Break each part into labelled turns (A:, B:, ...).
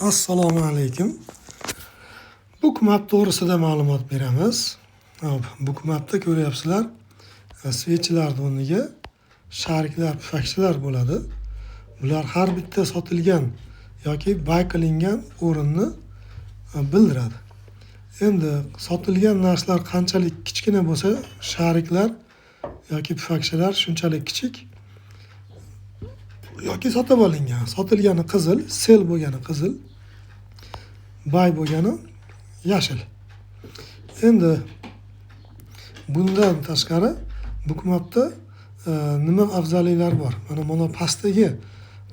A: Assalomu alaykum. Bookmap to'g'risida ma'lumot beramiz. Bookmapda ko'ryapsizlar, svechlarning o'rniga shariklar, pufakchalar bo'ladi. Bular har bitta sotilgan yoki buy qilingan o'rinni bildiradi. Endi sotilgan narsalar qanchalik kichkina bo'lsa, shariklar yoki pufakchalar shunchalik kichik yoki sotib olingan. Sotilgani qizil, sel bo'lgani qizil, buy bo'lgani yashil. Endi bundan tashqari Bookmapda nima afzalliklari bor? Mana pastdagi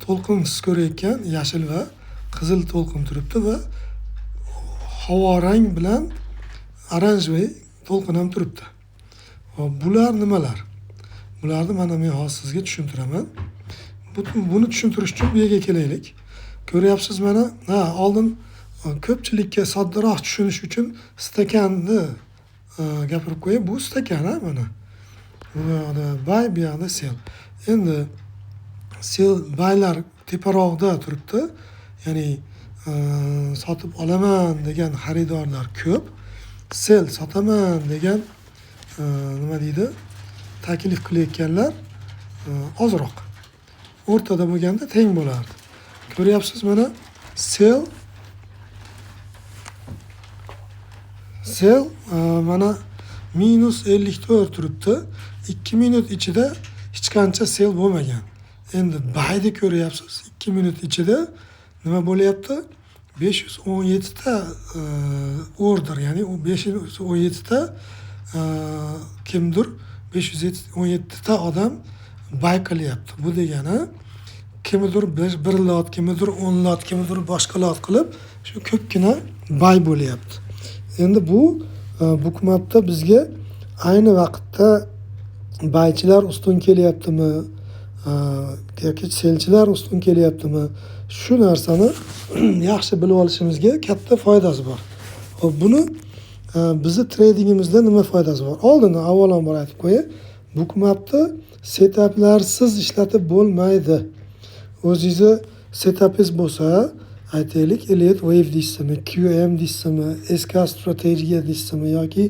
A: to'lqin siz ko'rayotgan yashil va qizil to'lqin turibdi va havo rang bilan oranjvoy to'lqin ham turibdi. Bular nimalar? Bularni mana men hozir sizga tushuntiraman. Buni tushuntirish uchun bu yerga kelaylik. Ko'ryapsiz mana, oldin ko'pchilikka soddaroq tushunish uchun stakanni gapirib qo'yay. Bu stakan mana. Bu yoqda buy, bu yoqda sell. Endi sell buylar teparoqda turibdi. Ya'ni sotib olaman degan xaridorlar ko'p. Sell sotaman degan nima deydi? Taklif qilayotganlar ozroq. O'rtada bo'lganda teng bo'lardi. Ko'ryapsiz mana sell mana -54 turibdi. 2 minut ichida hech qancha sell bo'lmagan. Endi buyni ko'ryapsiz. 2 minut ichida nima bo'lyapti? 517 ta order, ya'ni 517 ta kimdir 517 ta odam buy qilyapti. Bu degani kimdir 1 lot, kimdir 10 lot, kimdir boshqa lot qilib shu ko'pgina buy bo'lyapti. Endi bu Bookmapda bizga ayni vaqtda buychilar ustun kelyaptimi yoki selchilar ustun kelyaptimi? Shu narsani yaxshi bilib olishimizga katta foydasi bor. Xo'p, buni bizni tradingimizda nima foydasi bor? Oldindan avvalambor aytib qo'yay. Bookmapda setaplarsiz ishlatib bo'lmaydi. O'zingizni setapingiz bo'lsa, aytaylik, Elliott Wave deysizmi, QM deysizmi, SK strategiya deysizmi yoki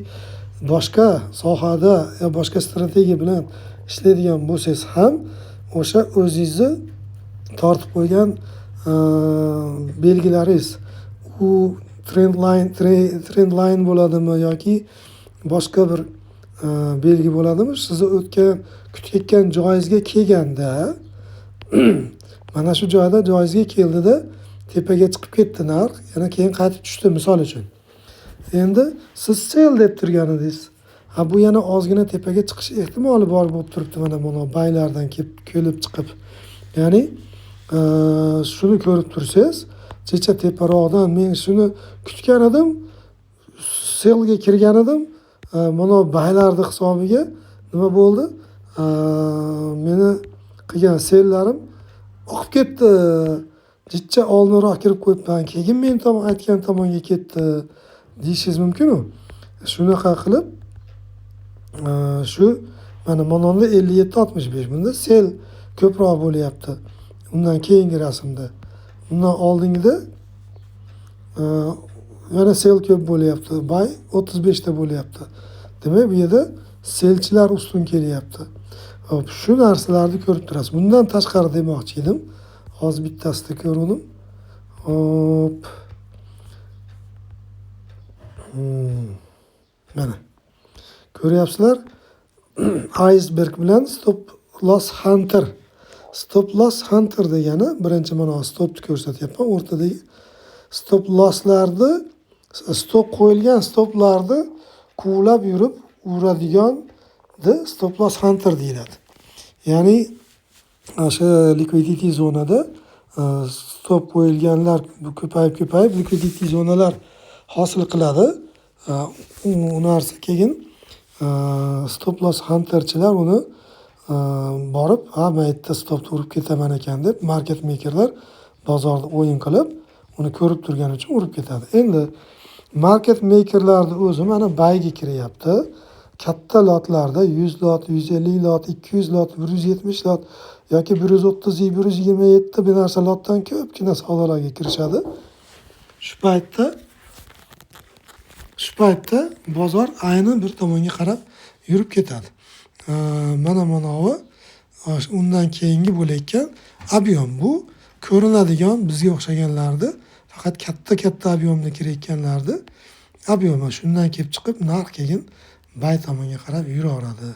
A: boshqa sohada boshqa strategiya bilan ishlaydigan bo'lsangiz ham o'sha o'zingizni tortib qo'ygan belgilaringiz, u trend line bo'ladimi yoki boshqa bir belgi bo'ladimi? Sizni kutayotgan joyingizga kelganda mana shu joyda joyingizga keldida tepaga chiqib ketdi narx, yana keyin qaytib tushdi misol uchun. Endi siz sell deb turgan edingiz. Bu yana ozgina tepaga chiqish ehtimoli bor bo'lib turibdi mana buylardan kelib chiqib. Ya'ni shuni ko'rib tursangiz, checha teparoqdan men shuni kutgan edim, sellga kirgan edim. Mana buylarning hisobiga nima bo'ldi? Meni qilgan sellarim oqib ketdi. Jicha oldinroq kirib qo'yibman, keyin men aytgan tomonga ketdi deyishingiz mumkin-ku. Shunaqa qilib shu mana mononda 57.65 bunda sell ko'proq bo'lyapti. Undan keyingi rasmda, undan oldingida yana sell ko'p bo'lyapti. Buy 35 ta bo'lyapti. Demak, bu yerda selchilar ustun kelyapti. Hop, shu narsalarni ko'rib turasiz. Bundan tashqari demoqchi edim. Hozir bittasida ko'rdim. Hop. Mana. Ko'ryapsizlar? Iceberg bilan stop loss hunter. Stop loss hunter degani birinchi mana stopni ko'rsatyapman. O'rtadagi stop losslarni, stop qo'yilgan stoplarni quvlab yurib uradigan stop loss hunter deyiladi. Ya'ni o'sha liquidity zonada stop qo'yilganlar ko'payib liquidity zonalar hosil qiladi. U narsa keyin stop loss hunterchilar uni borib, men yerda stopni urib ketaman ekan deb market makerlar bozorda o'yin qilib, uni ko'rib turgani uchun urib ketadi. Endi market makerlarning o'zi mana buyga kiryapti. Katta lotlarda 100 lot, 150 lot, 200 lot, 170 lot yoki 130, 127 bir narsa lotdan ko'pgina savdolarga kirishadi. shu paytda bozor ayni bir tomonga qarab yurib ketadi. Mana bunavi undan keyingi bo'layotgan ob'yom. Bu ko'rinadigan bizga o'xshaganlarni, faqat katta ob'yomda kirayotganlarni ob'yomi. Shundan kelib chiqib narx keyin bay tomonga qarab yuraveradi.